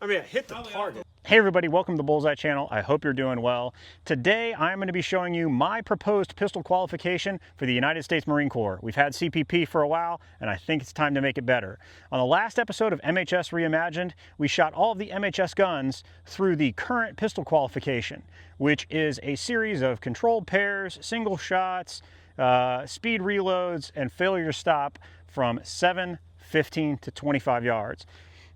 I mean, I hit the target. Hey everybody, welcome to the Bullseye channel. I hope you're doing well. Today I'm going to be showing you my proposed pistol qualification for the United States Marine Corps. We've had CPP for a while and I think it's time to make it better. On the last episode of MHS Reimagined, we shot all of the MHS guns through the current pistol qualification, which is a series of controlled pairs, single shots, speed reloads, and failure to stop from 7, 15 to 25 yards.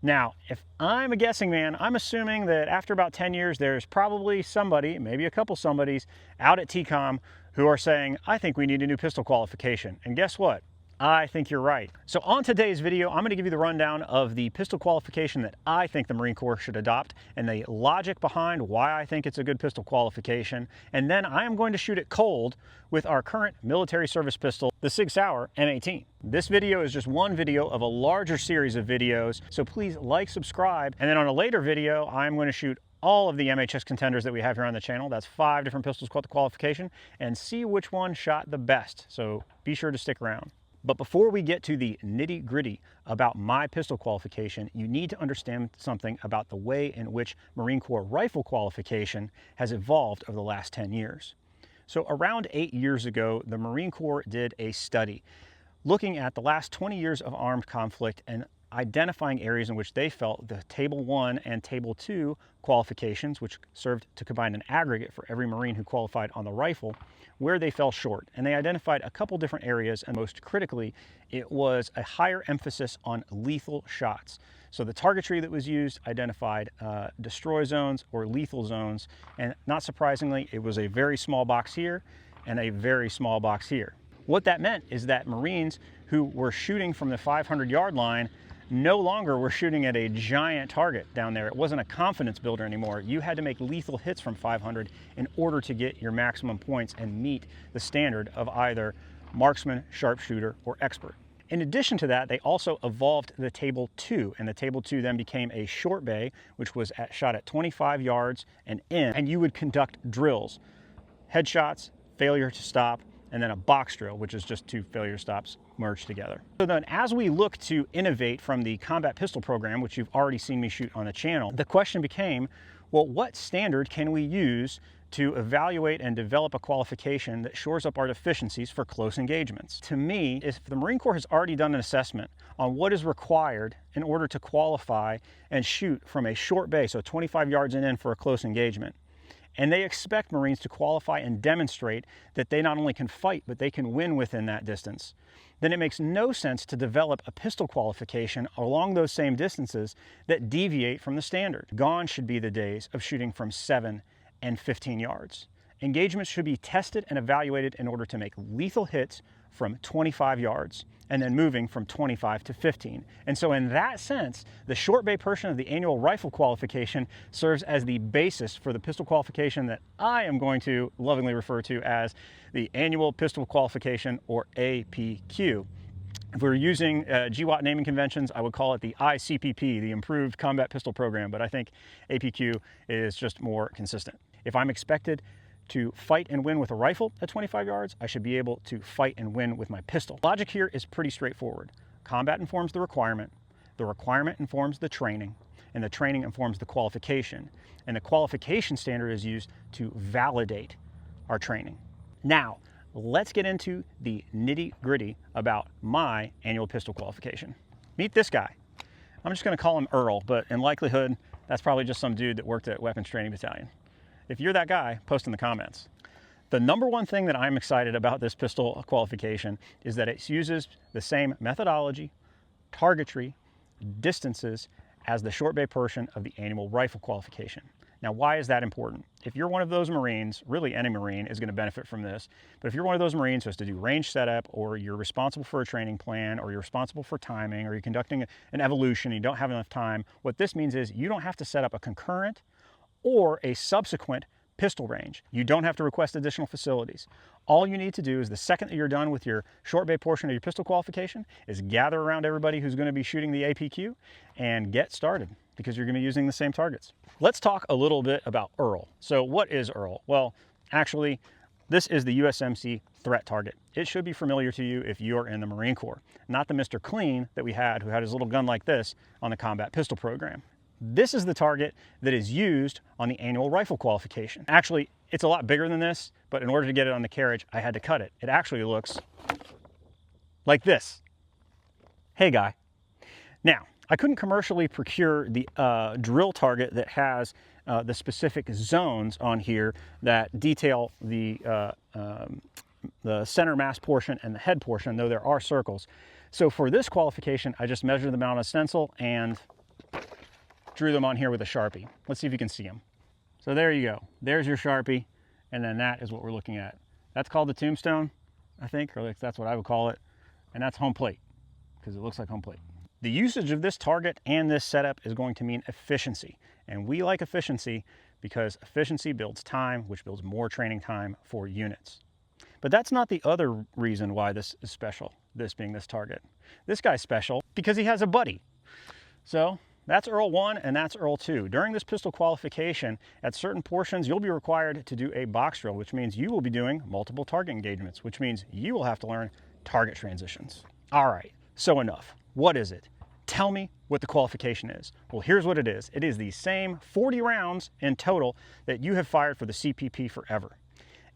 Now, if I'm a guessing man, I'm assuming that after about 10 years, there's probably somebody, maybe a couple somebodies, out at TCOM who are saying, I think we need a new pistol qualification. And guess what? I think you're right. So on today's video, I'm going to give you the rundown of the pistol qualification that I think the Marine Corps should adopt and the logic behind why I think it's a good pistol qualification. And then I am going to shoot it cold with our current military service pistol, the Sig Sauer M18. This video is just one video of a larger series of videos, so please like, subscribe, and then on a later video, I'm going to shoot all of the MHS contenders that we have here on the channel. That's 5 different pistols called the qualification, and see which one shot the best. So be sure to stick around. But before we get to the nitty-gritty about my pistol qualification, you need to understand something about the way in which Marine Corps rifle qualification has evolved over the last 10 years. So around 8 years ago, the Marine Corps did a study looking at the last 20 years of armed conflict and identifying areas in which they felt the Table 1 and Table 2 qualifications, which served to combine an aggregate for every Marine who qualified on the rifle, where they fell short. And they identified a couple different areas, and most critically, it was a higher emphasis on lethal shots. So the targetry that was used identified destroy zones or lethal zones, and not surprisingly, it was a very small box here and a very small box here. What that meant is that Marines who were shooting from the 500-yard line no longer were shooting at a giant target down there. It wasn't a confidence builder anymore. You had to make lethal hits from 500 in order to get your maximum points and meet the standard of either marksman, sharpshooter, or expert. In addition to that, they also evolved the Table 2, and the Table 2 then became a short bay, which was shot at 25 yards and in, and you would conduct drills, headshots, failure to stop, and then a box drill, which is just 2 failure stops merged together. So then as we look to innovate from the combat pistol program, which you've already seen me shoot on the channel, the question became, well, what standard can we use to evaluate and develop a qualification that shores up our deficiencies for close engagements? To me, if the Marine Corps has already done an assessment on what is required in order to qualify and shoot from a short bay, so 25 yards and in for a close engagement, and they expect Marines to qualify and demonstrate that they not only can fight, but they can win within that distance, then it makes no sense to develop a pistol qualification along those same distances that deviate from the standard. Gone should be the days of shooting from 7 and 15 yards. Engagements should be tested and evaluated in order to make lethal hits from 25 yards and then moving from 25 to 15. And so in that sense, the short bay portion of the annual rifle qualification serves as the basis for the pistol qualification that I am going to lovingly refer to as the annual pistol qualification, or APQ. If we're using GWAT naming conventions, I would call it the ICPP, the Improved Combat Pistol Program, but I think APQ is just more consistent. If I'm expected to fight and win with a rifle at 25 yards, I should be able to fight and win with my pistol. Logic here is pretty straightforward. Combat informs the requirement informs the training, and the training informs the qualification. And the qualification standard is used to validate our training. Now, let's get into the nitty-gritty about my annual pistol qualification. Meet this guy. I'm just gonna call him Earl, but in likelihood, that's probably just some dude that worked at Weapons Training Battalion. If you're that guy, post in the comments. The number one thing that I'm excited about this pistol qualification is that it uses the same methodology, targetry, distances as the short bay portion of the annual rifle qualification. Now, why is that important? If you're one of those Marines, really any Marine is going to benefit from this, but if you're one of those Marines who has to do range setup, or you're responsible for a training plan, or you're responsible for timing, or you're conducting an evolution and you don't have enough time, what this means is you don't have to set up a concurrent or a subsequent pistol range. You don't have to request additional facilities. All you need to do is, the second that you're done with your short bay portion of your pistol qualification, is gather around everybody who's going to be shooting the APQ and get started, because you're going to be using the same targets. Let's talk a little bit about Earl. So what is Earl? Well, actually, this is the USMC threat target. It should be familiar to you if you're in the Marine Corps, not the Mr. Clean that we had, who had his little gun like this on the combat pistol program. This is the target that is used on the annual rifle qualification. Actually, it's a lot bigger than this, but in order to get it on the carriage, I had to cut it. It actually looks like this. Hey, guy. Now, I couldn't commercially procure the drill target that has the specific zones on here that detail the center mass portion and the head portion, though there are circles. So for this qualification, I just measured them out on a stencil and drew them on here with a Sharpie. Let's see if you can see them. So there you go. There's your Sharpie, and then that is what we're looking at. That's called the tombstone, I think, or that's what I would call it. And that's home plate, because it looks like home plate. The usage of this target and this setup is going to mean efficiency. And we like efficiency because efficiency builds time, which builds more training time for units. But that's not the other reason why this is special, this being this target. This guy's special because he has a buddy. So that's Earl 1 and that's Earl 2. During this pistol qualification, at certain portions, you'll be required to do a box drill, which means you will be doing multiple target engagements, which means you will have to learn target transitions. All right, so enough. What is it? Tell me what the qualification is. Well, here's what it is. It is the same 40 rounds in total that you have fired for the CPP forever.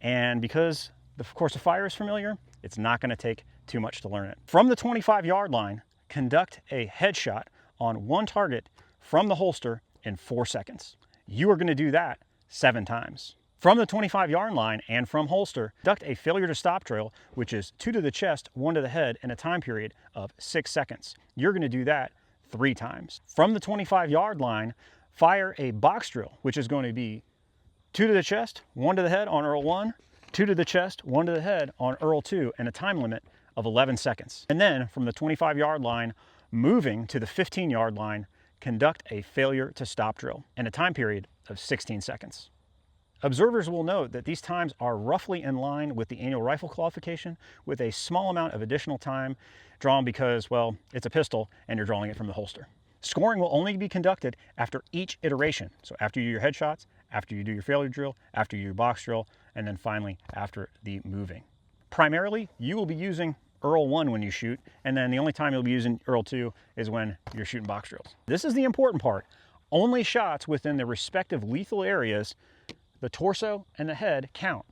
And because the course of fire is familiar, it's not going to take too much to learn it. From the 25-yard line, conduct a headshot on one target from the holster in 4 seconds. You are going to do that 7 times. From the 25-yard line and from holster, conduct a failure to stop drill, which is 2 to the chest, 1 to the head in a time period of 6 seconds. You're going to do that 3 times. From the 25-yard line, fire a box drill, which is going to be 2 to the chest, 1 to the head on Earl 1, 2 to the chest, 1 to the head on Earl 2, and a time limit of 11 seconds. And then from the 25-yard line, moving to the 15-yard line, conduct a failure to stop drill in a time period of 16 seconds. Observers will note that these times are roughly in line with the annual rifle qualification, with a small amount of additional time drawn because, well, it's a pistol and you're drawing it from the holster. Scoring will only be conducted after each iteration. So after you do your headshots, after you do your failure drill, after you do your box drill, and then finally after the moving. Primarily, you will be using Earl 1 when you shoot, and then the only time you'll be using Earl 2 is when you're shooting box drills. This is the important part. Only shots within the respective lethal areas, the torso and the head, count.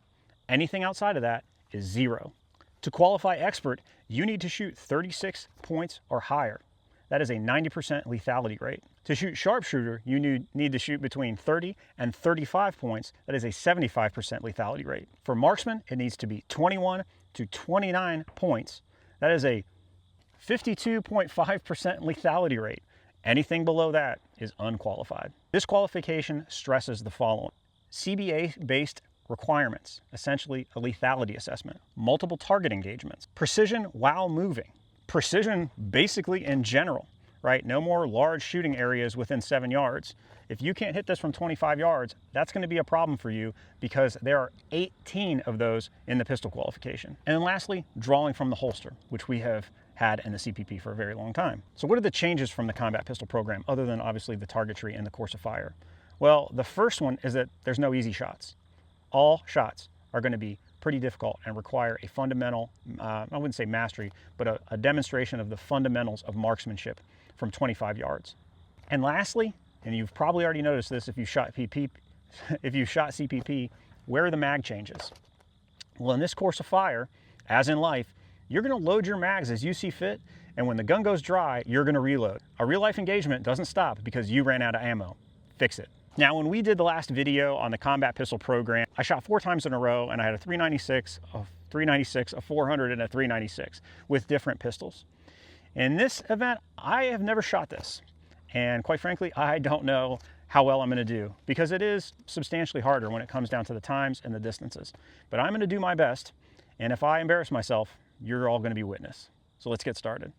Anything outside of that is 0. To qualify expert, you need to shoot 36 points or higher. That is a 90% lethality rate. To shoot sharpshooter, you need to shoot between 30 and 35 points. That is a 75% lethality rate. For marksman, it needs to be 21 to 29 points. That is a 52.5% lethality rate. Anything below that is unqualified. This qualification stresses the following: CBA-based requirements, essentially a lethality assessment, multiple target engagements, precision while moving, precision basically in general, right? No more large shooting areas within 7 yards. If you can't hit this from 25 yards, that's going to be a problem for you because there are 18 of those in the pistol qualification. And then lastly, drawing from the holster, which we have had in the CPP for a very long time. So what are the changes from the combat pistol program other than obviously the targetry and the course of fire? Well, the first one is that there's no easy shots. All shots are going to be pretty difficult and require a fundamental, I wouldn't say mastery, but a demonstration of the fundamentals of marksmanship from 25 yards. And lastly, and you've probably already noticed this if you shot CPP, where are the mag changes? Well, in this course of fire, as in life, you're going to load your mags as you see fit, and when the gun goes dry, you're going to reload. A real life engagement doesn't stop because you ran out of ammo. Fix it. Now, when we did the last video on the combat pistol program, I shot 4 times in a row and I had a 396, a 396, a 400, and a 396 with different pistols. In this event, I have never shot this. And quite frankly, I don't know how well I'm going to do because it is substantially harder when it comes down to the times and the distances. But I'm going to do my best. And if I embarrass myself, you're all going to be witness. So let's get started.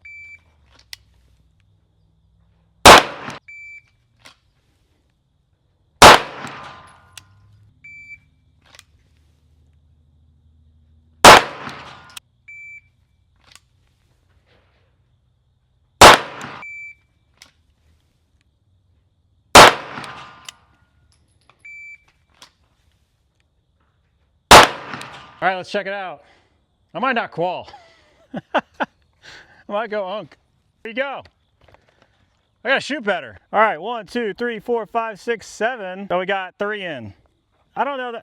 All right, let's check it out. I might not Qual. I might go Unk. There you go. I gotta shoot better. All right, 1, 2, 3, 4, 5, 6, 7. So we got 3 in. I don't know,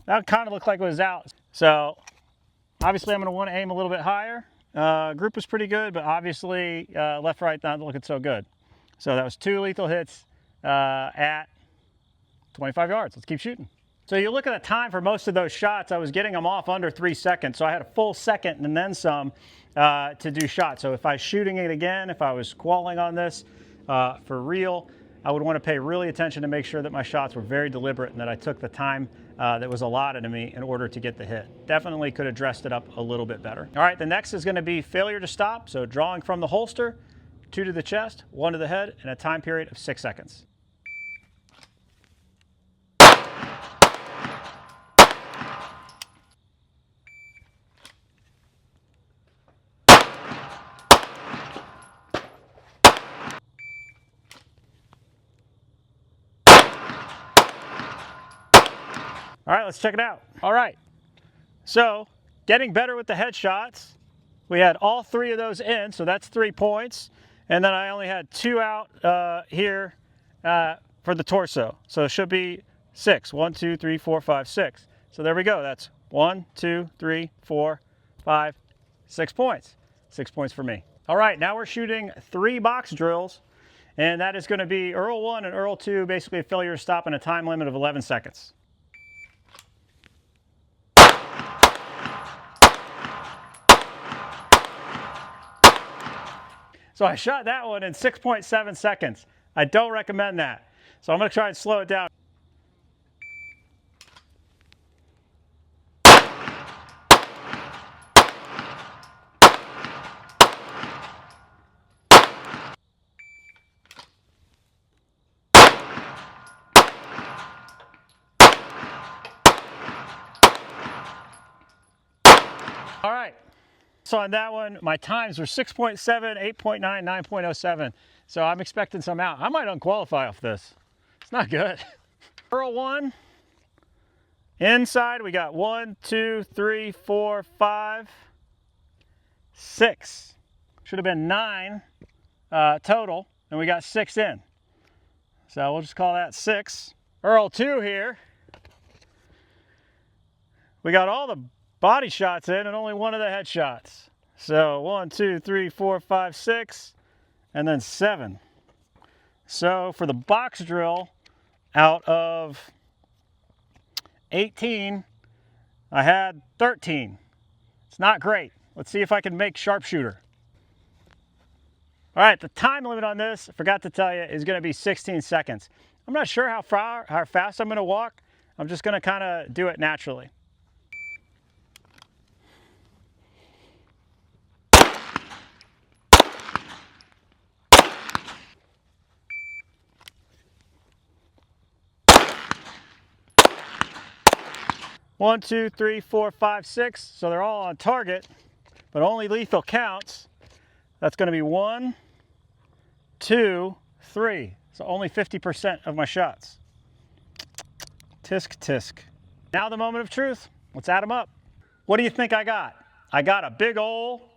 that kind of looked like it was out. So obviously I'm gonna want to aim a little bit higher. Group was pretty good, but obviously left, right, not looking so good. So that was 2 lethal hits at 25 yards. Let's keep shooting. So you look at the time for most of those shots, I was getting them off under 3 seconds. So I had a full second and then some to do shots. So if I was shooting it again, if I was qualling on this for real, I would want to pay really attention to make sure that my shots were very deliberate and that I took the time that was allotted to me in order to get the hit. Definitely could have dressed it up a little bit better. All right, the next is going to be failure to stop. So drawing from the holster, 2 to the chest, 1 to the head, in a time period of 6 seconds. All right, let's check it out. All right, so getting better with the headshots. We had all 3 of those in, so that's 3 points. And then I only had 2 out here for the torso. So it should be 6. 1, 2, 3, 4, 5, 6. So there we go. That's 1, 2, 3, 4, 5, 6 points. 6 points for me. All right, now we're shooting 3 box drills. And that is going to be Earl 1 and Earl 2, basically a failure to stop in a time limit of 11 seconds. So I shot that one in 6.7 seconds. I don't recommend that. So I'm going to try and slow it down. All right. So on that one, my times were 6.7, 8.9, 9.07. So I'm expecting some out. I might unqualify off this. It's not good. Earl 1. Inside, we got 1, 2, 3, 4, 5, 6. Should have been 9 total, and we got 6 in. So we'll just call that 6. Earl 2 here. We got all the body shots in and only 1 of the headshots. So 1, 2, 3, 4, 5, 6, and then 7. So for the box drill, out of 18, I had 13. It's not great. Let's see if I can make sharpshooter. All right, the time limit on this, I forgot to tell you, is going to be 16 seconds. I'm not sure how fast I'm going to walk. I'm just going to kind of do it naturally. One, 2, 3, 4, 5, 6. So they're all on target, but only lethal counts. That's going to be 1, 2, 3. So only 50% of my shots. Tisk, tisk. Now the moment of truth. Let's add them up. What do you think I got? I got a big ol'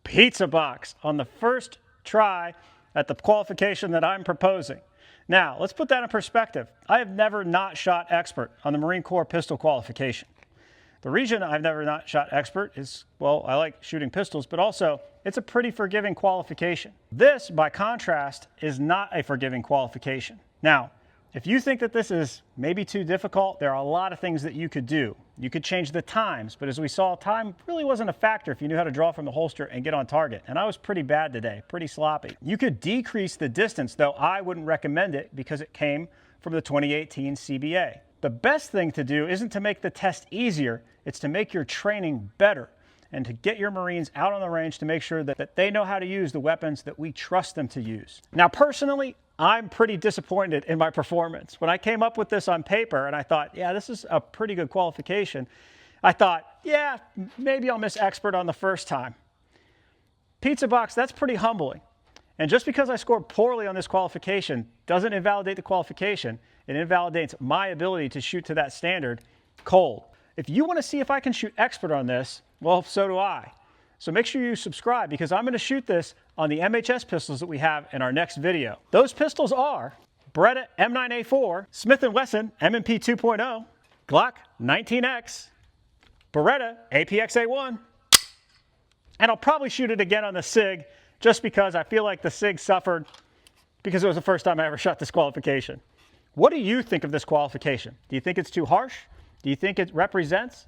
pizza box on the first try at the qualification that I'm proposing. Now, let's put that in perspective. I have never not shot expert on the Marine Corps pistol qualification. The reason I've never not shot expert is, well, I like shooting pistols, but also it's a pretty forgiving qualification. This, by contrast, is not a forgiving qualification. Now, if you think that this is maybe too difficult, there are a lot of things that you could do. You could change the times, but as we saw, time really wasn't a factor if you knew how to draw from the holster and get on target. And I was pretty bad today, pretty sloppy. You could decrease the distance, though I wouldn't recommend it because it came from the 2018 CBA. The best thing to do isn't to make the test easier, it's to make your training better and to get your Marines out on the range to make sure that they know how to use the weapons that we trust them to use. Now, personally, I'm pretty disappointed in my performance. When I came up with this on paper and I thought, yeah, this is a pretty good qualification, I thought, yeah, maybe I'll miss expert on the first time. Pizza box, that's pretty humbling. And just because I scored poorly on this qualification doesn't invalidate the qualification. It invalidates my ability to shoot to that standard cold. If you want to see if I can shoot expert on this, well, so do I. So make sure you subscribe because I'm going to shoot this on the MHS pistols that we have in our next video. Those pistols are Beretta M9A4, Smith & Wesson M&P 2.0, Glock 19X, Beretta APX-A1, and I'll probably shoot it again on the SIG just because I feel like the SIG suffered because it was the first time I ever shot this qualification. What do you think of this qualification? Do you think it's too harsh? Do you think it represents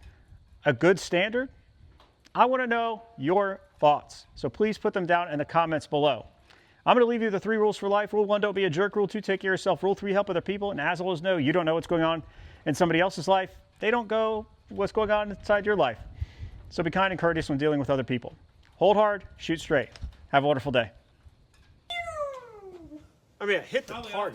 a good standard? I want to know your thoughts, so please put them down in the comments below. I'm going to leave you the 3 rules for life. Rule 1, don't be a jerk. Rule 2, take care of yourself. Rule 3, help other people. And as always, know you don't know what's going on in somebody else's life. They don't go what's going on inside your life. So be kind and courteous when dealing with other people. Hold hard, shoot straight. Have a wonderful day. I mean, I hit the target.